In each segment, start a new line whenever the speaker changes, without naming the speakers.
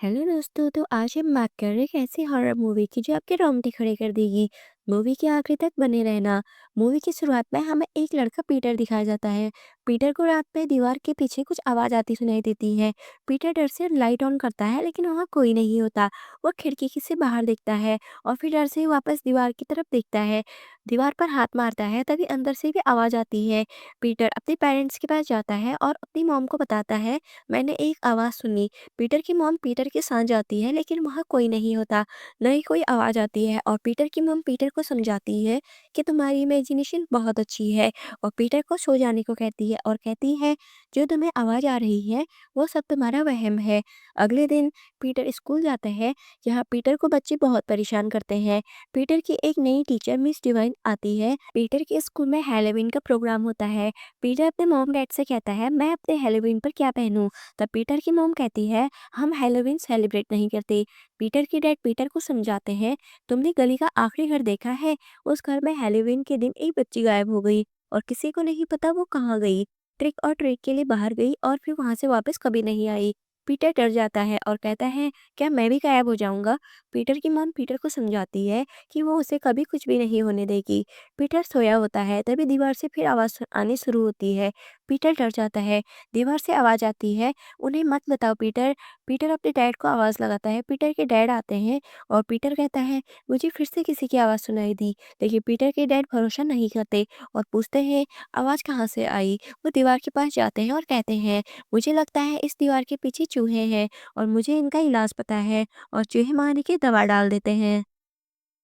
Hello दोस्तों, तो आज हम बात कर रहे हैं एक ऐसी हॉरर मूवी की जो आपके रोंगटे खड़े कर देगी। मूवी के आखिरी तक बने रहना। मूवी की शुरुआत में हमें एक लड़का पीटर दिखाया जाता है। पीटर को रात में दीवार के पीछे कुछ आवाज़ आती सुनाई देती है। पीटर डर से लाइट ऑन करता है लेकिन वहाँ कोई नहीं होता। वो खिड़की से बाहर देखता है और फिर डर से वापस दीवार की तरफ देखता है। दीवार पर हाथ मारता है, तभी अंदर से भी आवाज़ आती है। पीटर अपने पेरेंट्स के पास जाता है और अपनी मॉम को बताता है, मैंने एक आवाज़ सुनी। पीटर की मॉम पीटर के साथ जाती है लेकिन वहाँ कोई नहीं होता, न ही कोई आवाज़ आती है और पीटर की मॉम पीटर को समझाती है कि तुम्हारी इमेजिनेशन बहुत अच्छी है और पीटर को सो जाने को कहती है और कहती है जो तुम्हें आवाज़ आ रही है वो सब तुम्हारा वहम है। अगले दिन पीटर स्कूल जाता है, जहाँ पीटर को बच्चे बहुत परेशान करते हैं। पीटर की एक नई टीचर मिस डिवाइन आती है। पीटर के स्कूल में हैलोवीन का प्रोग्राम होता है। पीटर अपने मॉम डैड से कहता है मैं अपने हैलोवीन पर क्या पहनूं। तब पीटर की मॉम कहती है हम हैलोवीन सेलिब्रेट नहीं करते। पीटर के डैड पीटर को समझाते हैं, तुमने गली का आखिरी घर देखा है? उस घर में हैलोवीन के दिन एक बच्ची गायब हो गई और किसी को नहीं पता वो कहाँ गई। ट्रिक और ट्रीट के लिए बाहर गई और फिर वहां से वापस कभी नहीं आई। पीटर डर जाता है और कहता है क्या मैं भी गायब हो जाऊंगा? पीटर की मॉम पीटर को समझाती है कि वो उसे कभी कुछ भी नहीं होने देगी। पीटर सोया होता है, तभी दीवार से फिर आवाज आनी शुरू होती है। पीटर डर जाता है। दीवार से आवाज आती है, उन्हें मत बताओ पीटर। पीटर अपने डैड को आवाज़ लगाता है। पीटर के डैड आते हैं और पीटर कहता है मुझे फिर से किसी की आवाज़ सुनाई दी। लेकिन पीटर के डैड भरोसा नहीं करते और पूछते हैं आवाज़ कहाँ से आई। वो दीवार के पास जाते हैं और कहते हैं मुझे लगता है इस दीवार के पीछे चूहे हैं और मुझे इनका इलाज पता है, और चूहे मारने की दवा डाल देते हैं।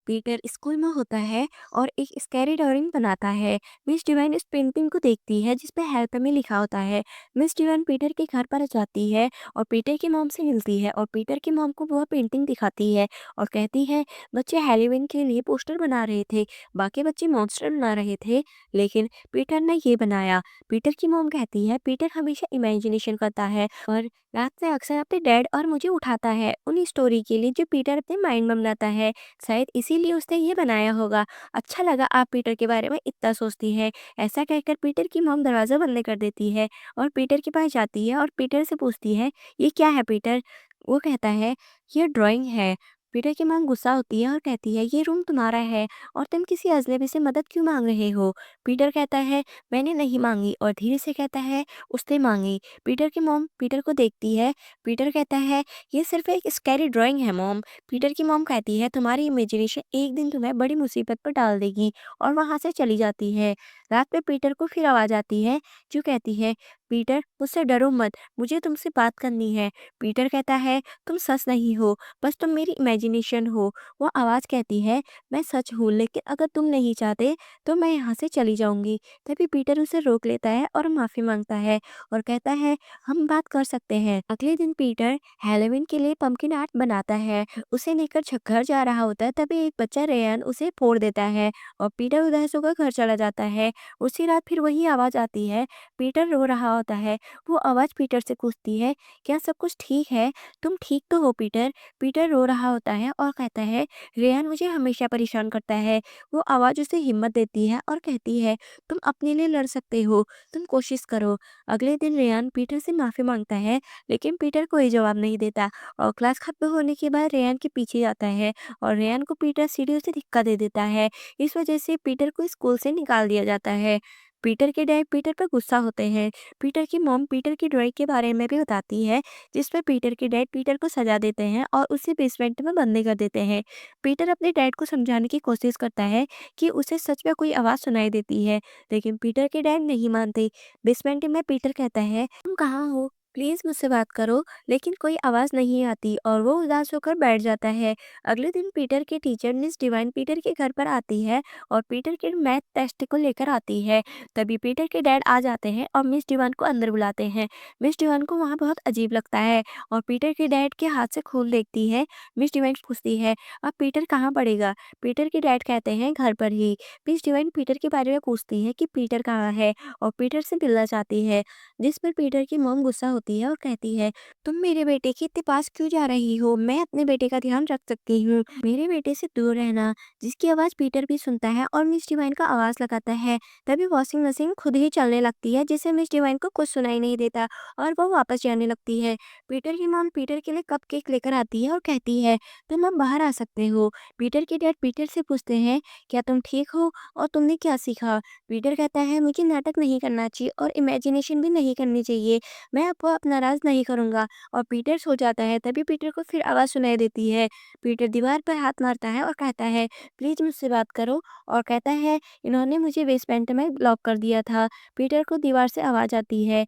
पीटर स्कूल में होता है और एक स्कैरी ड्राइंग बनाता है। मिस डिवाइन इस पेंटिंग को देखती है जिस पे हेल्प में लिखा होता है। मिस डिवाइन पीटर के घर पर जाती है और पीटर की मॉम से मिलती है और पीटर की मॉम को वह पेंटिंग दिखाती है और कहती है बच्चे हैलोवीन के लिए पोस्टर बना रहे थे, बाकी बच्चे मॉन्स्टर बना रहे थे, लेकिन पीटर ने ये बनाया। पीटर की मॉम कहती है पीटर हमेशा इमेजिनेशन करता है और रात में अक्सर अपने डैड और मुझे उठाता है उन स्टोरी के लिए जो पीटर अपने माइंड में बनाता है। शायद इसीलिए उसने ये बनाया होगा। अच्छा लगा आप पीटर के बारे में इतना सोचती हैं। ऐसा कहकर पीटर की मॉम दरवाज़ा बंद कर देती है और पीटर के पास जाती है और पीटर से पूछती है, "ये क्या है पीटर?" वो कहता है, "ये ड्राइंग है।" पीटर की मॉम गुस्सा होती है और कहती है, "ये रूम तुम्हारा है और तुम किसी अजनबी से मदद क्यों माँग रहे हो?" पीटर कहता है, "मैंने नहीं माँगी" और धीरे से कहता है, "उसने माँगी।" पीटर की मॉम पीटर को देखती है। पीटर कहता है, "ये सिर्फ़ एक स्कैरी ड्राइंग है मॉम।" पीटर की मॉम कहती है तुम्हारी इमेजिनेशन एक दिन तुम्हें बड़ी मुसीबत पर डाल देगी, और वहां से चली जाती है। रात में पीटर को फिर आवाज आती है जो कहती है पीटर मुझसे डरो मत, मुझे तुमसे बात करनी है। पीटर कहता है तुम सच नहीं हो, बस तुम मेरी इमेजिनेशन हो। वो आवाज कहती है मैं सच हूँ, लेकिन अगर तुम नहीं चाहते तो मैं यहाँ से चली जाऊंगी। तभी पीटर उसे रोक लेता है और माफी मांगता है और कहता है हम बात कर सकते हैं। अगले दिन पीटर हैलोवीन के लिए पंपकिन आर्ट बनाता है। उसे लेकर घर जा रहा होता है, तभी एक बच्चा रेयान उसे फोड़ देता है और पीटर उदास होकर घर चला जाता है। उसी रात फिर वही आवाज़ आती है। पीटर रो रहा होता है। वो आवाज़ पीटर से पूछती है क्या सब कुछ ठीक है? तुम ठीक तो हो पीटर? पीटर रो रहा होता है और कहता है रेयान मुझे हमेशा परेशान करता है। वो आवाज़ उसे हिम्मत देती है और कहती है तुम अपने लिए लड़ सकते हो, तुम कोशिश करो। अगले दिन रेयान पीटर से माफ़ी मांगता है, लेकिन पीटर कोई जवाब नहीं देता और क्लास खत्म होने के बाद रेयान के पीछे जाता है और रेयान को पीटर सीढ़ियों से धक्का दे देता है। इस वजह से पीटर को स्कूल से निकाल दिया जाता है। पीटर के डैड पीटर पर गुस्सा होते हैं। पीटर की मॉम पीटर की ड्राइंग के बारे में भी बताती है, जिस पर पीटर के डैड पीटर को सजा देते हैं और उसे बेसमेंट में बंदी कर देते हैं। पीटर अपने डैड को समझाने की कोशिश करता है कि उसे सच में कोई आवाज़ सुनाई देती है, लेकिन पीटर के डैड नहीं मानते। बेसमेंट में पीटर कहता है तुम कहाँ हो, प्लीज़ मुझसे बात करो, लेकिन कोई आवाज़ नहीं आती और वो उदास होकर बैठ जाता है। अगले दिन पीटर की टीचर मिस डिवाइन पीटर के घर पर आती है और पीटर के मैथ टेस्ट को लेकर आती है। तभी पीटर के डैड आ जाते हैं और मिस डिवाइन को अंदर बुलाते हैं। मिस डिवाइन को वहाँ बहुत अजीब लगता है और पीटर के डैड के हाथ से खून देखती है। मिस डिवाइन पूछती है अब पीटर कहाँ पड़ेगा? पीटर के डैड कहते हैं घर पर ही। मिस डिवाइन पीटर के बारे में पूछती है कि पीटर कहाँ है और पीटर से मिलना चाहती है, जिस पर पीटर की मॉम गुस्सा होती आती है और कहती है, तुम मेरे बेटे के इतने पास क्यों जा रही हो? मैं अपने बेटे का ध्यान रख सकती हूँ, मेरे बेटे से दूर रहना। जिसकी आवाज़ पीटर भी सुनता है और मिस डिवाइन का आवाज़ लगाता है। तभी वॉशिंग मशीन खुद ही चलने लगती है, जिससे मिस डिवाइन को कुछ सुनाई नहीं देता और वो वापस जाने लगती है। पीटर की मॉम पीटर के लिए कपकेक लेकर आती है और कहती है, तुम अब बाहर आ सकते हो। पीटर के डैड पीटर से पूछते हैं, क्या तुम ठीक हो और तुमने क्या सीखा? पीटर कहता है, मुझे नाटक नहीं करना चाहिए और इमेजिनेशन भी नहीं करनी चाहिए। मैं अब अपना राज नहीं करूँगा। और पीटर सो जाता है। तभी पीटर को फिर आवाज़ सुनाई देती है। पीटर दीवार पर हाथ मारता है और कहता है, प्लीज़ मुझसे बात करो। और कहता है, इन्होंने मुझे बेसमेंट में लॉक कर दिया था। पीटर को दीवार से आवाज़ आती है,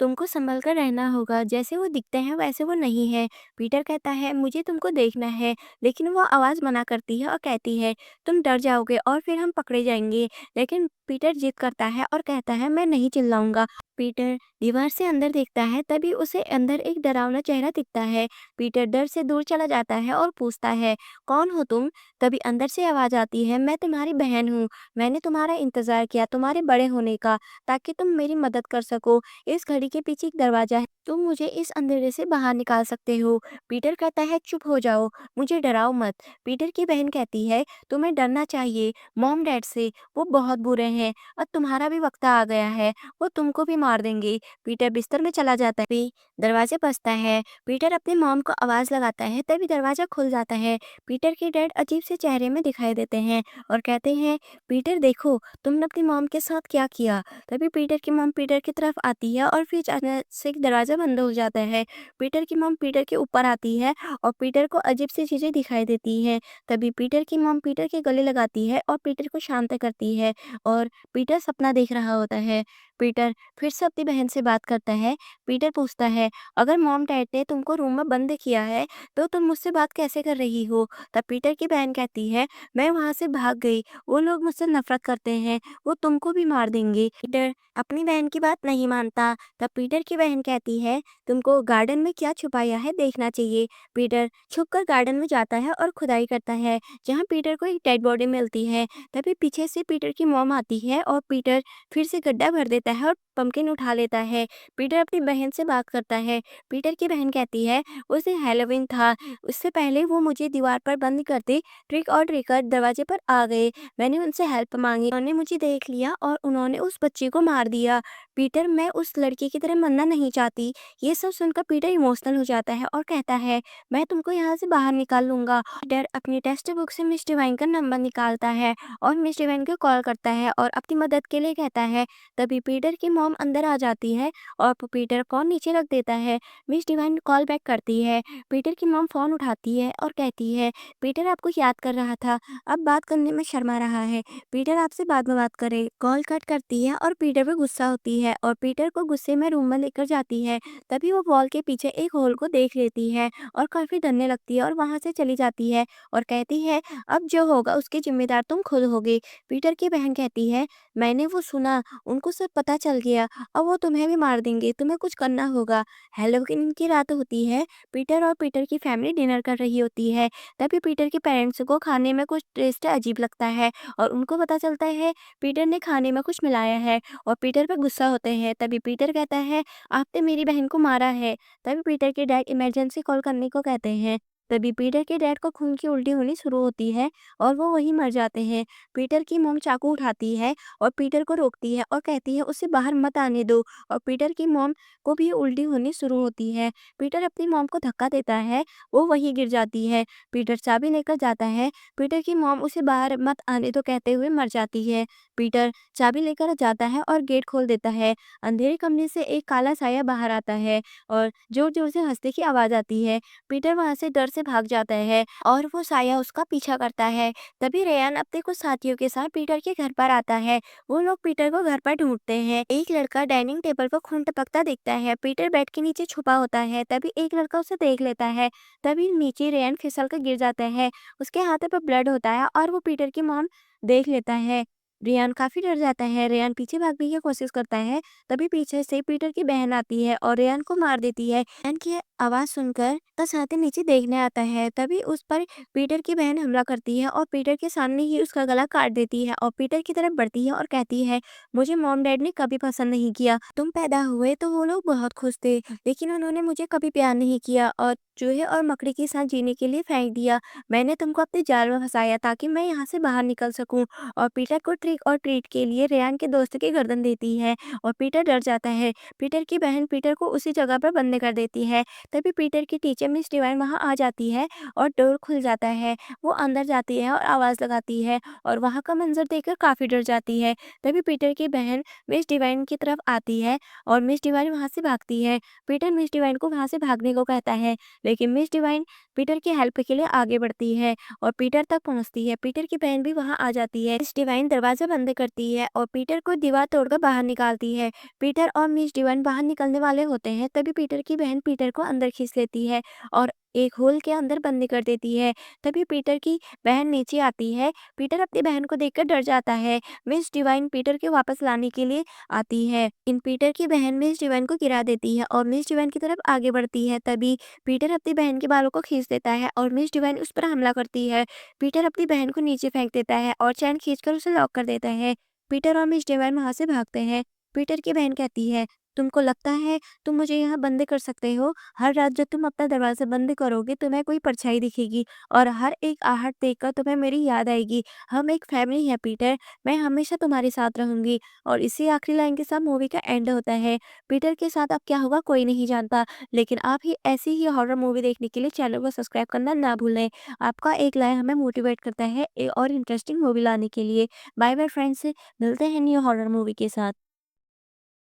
तुमको सँभल कर रहना होगा, जैसे वो दिखते हैं वैसे वो नहीं है। पीटर कहता है, मुझे तुमको देखना है, लेकिन वो आवाज़ मना करती है और कहती है, तुम डर जाओगे और फिर हम पकड़े जाएँगे। लेकिन पीटर ज़िद करता है और कहता है, मैं नहीं चिल्लाऊँगा। पीटर दीवार से अंदर देखता है, तभी उसे अंदर एक डरावना चेहरा दिखता है। पीटर डर से दूर चला जाता है और पूछता है, कौन हो तुम? तभी अंदर से आवाज़ आती है, मैं तुम्हारी बहन हूँ। मैंने तुम्हारा इंतज़ार किया तुम्हारे बड़े होने का, ताकि तुम मेरी मदद कर सको। इस घड़ी के पीछे एक दरवाज़ा है, तुम मुझे इस अंधेरे से बाहर निकाल सकते हो। पीटर कहता है, चुप हो जाओ, मुझे डराओ मत। पीटर की बहन कहती है, तुम्हें डरना चाहिए मॉम डैड से, वो बहुत बुरे हैं और तुम्हारा भी वक्त आ गया है, वो तुमको भी मार देंगे। पीटर बिस्तर में चला जाता है, तभी दरवाजे बजता है। पीटर अपने मॉम को आवाज़ लगाता है, तभी दरवाज़ा खुल जाता है। पीटर के डैड अजीब से चेहरे में दिखाई देते हैं और कहते हैं, पीटर देखो, तुमने अपनी मॉम के साथ क्या किया। तभी पीटर की मॉम पीटर की तरफ आती है और फिर अचानक से दरवाज़ा बंद हो जाता है। पीटर की मॉम पीटर के ऊपर आती है और पीटर को अजीब सी चीज़ें दिखाई देती हैं। तभी पीटर की मॉम पीटर के गले लगाती है और पीटर को शांत करती है और पीटर सपना देख रहा होता है। पीटर फिर से अपनी बहन से बात करता है। पीटर पूछता है, अगर मॉम डैड ने तुमको रूम में बंद किया है, तो तुम मुझसे बात कैसे कर रही हो? तब पीटर की बहन कहती है, मैं वहाँ से भाग गई, वो लोग मुझसे नफ़रत करते हैं, वो तुमको भी मार देंगे। पीटर अपनी बहन की बात नहीं मानता। तब पीटर की बहन कहती है, तुमको गार्डन में क्या छुपाया है देखना चाहिए। पीटर छुपकर गार्डन में जाता है और खुदाई करता है, जहाँ पीटर को एक डेड बॉडी मिलती है। तभी पीछे से पीटर की मॉम आती है और पीटर फिर से गड्ढा भर देता है और पंपकिन उठा लेता है। पीटर अपनी बहन से बात करता है। पीटर की बहन कहती है, उस दिन हैलोवीन था, उससे पहले वो मुझे दीवार पर बंद करते ट्रिक और ट्रिकर दरवाजे पर आ गए। मैंने उनसे हेल्प मांगी, उन्होंने मुझे देख लिया और उन्होंने उस बच्चे को मार दिया। पीटर मैं उस लड़की की तरह मरना नहीं चाहती। ये सब सुनकर पीटर इमोशनल हो जाता है और कहता है, मैं तुमको यहाँ से बाहर निकाल लूंगा। पीटर अपनी टेक्स्ट बुक से मिस डिवाइन का नंबर निकालता है और मिस डिवाइन को कॉल करता है और अपनी मदद के लिए कहता है। तभी पीटर की मॉम अंदर आ जाती है और पीटर फोन नीचे रख देता है। मिस डिवाइन कॉल बैक करती है। पीटर की मॉम फोन उठाती है और कहती है, पीटर आपको याद कर रहा था, अब बात करने में शर्मा रहा है। पीटर आपसे बाद में बात करे। कॉल कट करती है और पीटर पे गुस्सा होती है और पीटर को गुस्से में रूम में लेकर जाती है। तभी वो वॉल के पीछे एक होल को देख लेती है और काफी डरने लगती है और वहां से चली जाती है और कहती है, अब जो होगा उसके जिम्मेदार तुम खुद होगे। पीटर की बहन कहती है, मैंने वो सुना, उनको सब पता चल गया, अब वो तुम्हें भी मार देंगे, तुम्हें कुछ करना होगा। हेलोवीन की रात होती है। पीटर और पीटर की फैमिली डिनर कर रही होती है। तभी पीटर के पेरेंट्स को खाने में कुछ टेस्ट अजीब लगता है और उनको पता चलता है पीटर ने खाने में कुछ मिलाया है और पीटर पे गुस्सा होते हैं। तभी पीटर कहता है, आपने मेरी बहन को मारा है। तभी पीटर के डैड इमरजेंसी कॉल करने को कहते हैं। तभी पीटर के डैड को खून की उल्टी होनी शुरू होती है और वो वहीं मर जाते हैं। पीटर की मोम चाकू उठाती है और पीटर को रोकती है और कहती है, उसे बाहर मत आने दो। और पीटर की मोम को भी उल्टी होनी शुरू होती है। पीटर अपनी मोम को धक्का देता है, वो वहीं गिर जाती है। पीटर चाबी लेकर जाता है। पीटर की मॉम उसे बाहर मत आने दो कहते हुए मर जाती है। पीटर चाबी लेकर जाता है और गेट खोल देता है। अंधेरे कमरे से एक काला साया बाहर आता है और जोर जोर से हंसने की आवाज आती है। पीटर वहां से डर से भाग जाता है और वो साया उसका पीछा करता है। तभी रेयान अपने कुछ साथियों के साथ पीटर के घर पर आता है। वो लोग पीटर को घर पर ढूंढते हैं। एक लड़का डाइनिंग टेबल पर खून टपकता दिखता है। पीटर बेड के नीचे छुपा होता है। तभी एक लड़का उसे देख लेता है। तभी नीचे रेयान फिसल कर गिर जाता है। उसके हाथों पर ब्लड होता है और वो पीटर की मॉम देख लेता है। रेयान काफ़ी डर जाता है, रेयान पीछे भागने की कोशिश करता है, तभी पीछे से पीटर की बहन आती है और रेयान को मार देती है। रेयान की आवाज़ सुनकर का छात्र नीचे देखने आता है, तभी उस पर पीटर की बहन हमला करती है और पीटर के सामने ही उसका गला काट देती है और पीटर की तरफ बढ़ती है और कहती है, मुझे मॉम डैड ने कभी पसंद नहीं किया। तुम पैदा हुए तो वो लोग बहुत खुश थे, लेकिन उन्होंने मुझे कभी प्यार नहीं किया और चूहे और मकड़ी के साथ जीने के लिए फेंक दिया। मैंने तुमको अपने जाल में फँसाया ताकि मैं यहाँ से बाहर निकल सकूँ। और पीटर को ट्रिक और ट्रीट के लिए रेयान के दोस्त की गर्दन देती है और पीटर डर जाता है। पीटर की बहन पीटर को उसी जगह पर बंद कर देती है। तभी पीटर की टीचर मिस डिवाइन वहाँ आ जाती है और डोर खुल जाता है। वो अंदर जाती है और आवाज़ लगाती है और वहाँ का मंजर देखकर काफ़ी डर जाती है। तभी पीटर की बहन मिस डिवाइन की तरफ आती है और मिस डिवाइन वहाँ से भागती है। पीटर मिस डिवाइन को वहाँ से भागने को कहता है, लेकिन मिस डिवाइन पीटर की हेल्प के लिए आगे बढ़ती है और पीटर तक पहुँचती है। पीटर की बहन भी वहाँ आ जाती है। मिस डिवाइन दरवाज़ा बंद करती है और पीटर को दीवार तोड़कर बाहर निकालती है। पीटर और मिस डिवाइन बाहर निकलने वाले होते हैं, तभी पीटर की बहन पीटर को अंदर खींच लेती है और एक होल के अंदर बंद कर देती है। तभी पीटर की बहन नीचे आती है। पीटर अपनी बहन को देखकर डर जाता है। मिस डिवाइन पीटर को वापस लाने के लिए आती है। इन पीटर की बहन मिस डिवाइन को गिरा देती है और मिस डिवाइन की तरफ आगे बढ़ती है। तभी पीटर अपनी बहन के बालों को खींच देता है और मिस डिवाइन उस पर हमला करती है। पीटर अपनी बहन को नीचे फेंक देता है और चैन खींचकर उसे लॉक कर देता है। पीटर और मिस डिवाइन वहां से भागते हैं। पीटर की बहन कहती है, तुमको लगता है तुम मुझे यहाँ बंद कर सकते हो? हर रात जब तुम अपना दरवाजा बंद करोगे तुम्हें कोई परछाई दिखेगी और हर एक आहट देखकर तुम्हें मेरी याद आएगी। हम एक फैमिली है पीटर, मैं हमेशा तुम्हारे साथ रहूंगी। और इसी आखिरी लाइन के साथ मूवी का एंड होता है। पीटर के साथ अब क्या होगा कोई नहीं जानता, लेकिन आप ही ऐसी ही हॉरर मूवी देखने के लिए चैनल को सब्सक्राइब करना ना भूलें। आपका एक लाइक हमें मोटिवेट करता है और इंटरेस्टिंग मूवी लाने के लिए। बाय बाय फ्रेंड्स, मिलते हैं न्यू हॉरर मूवी के साथ।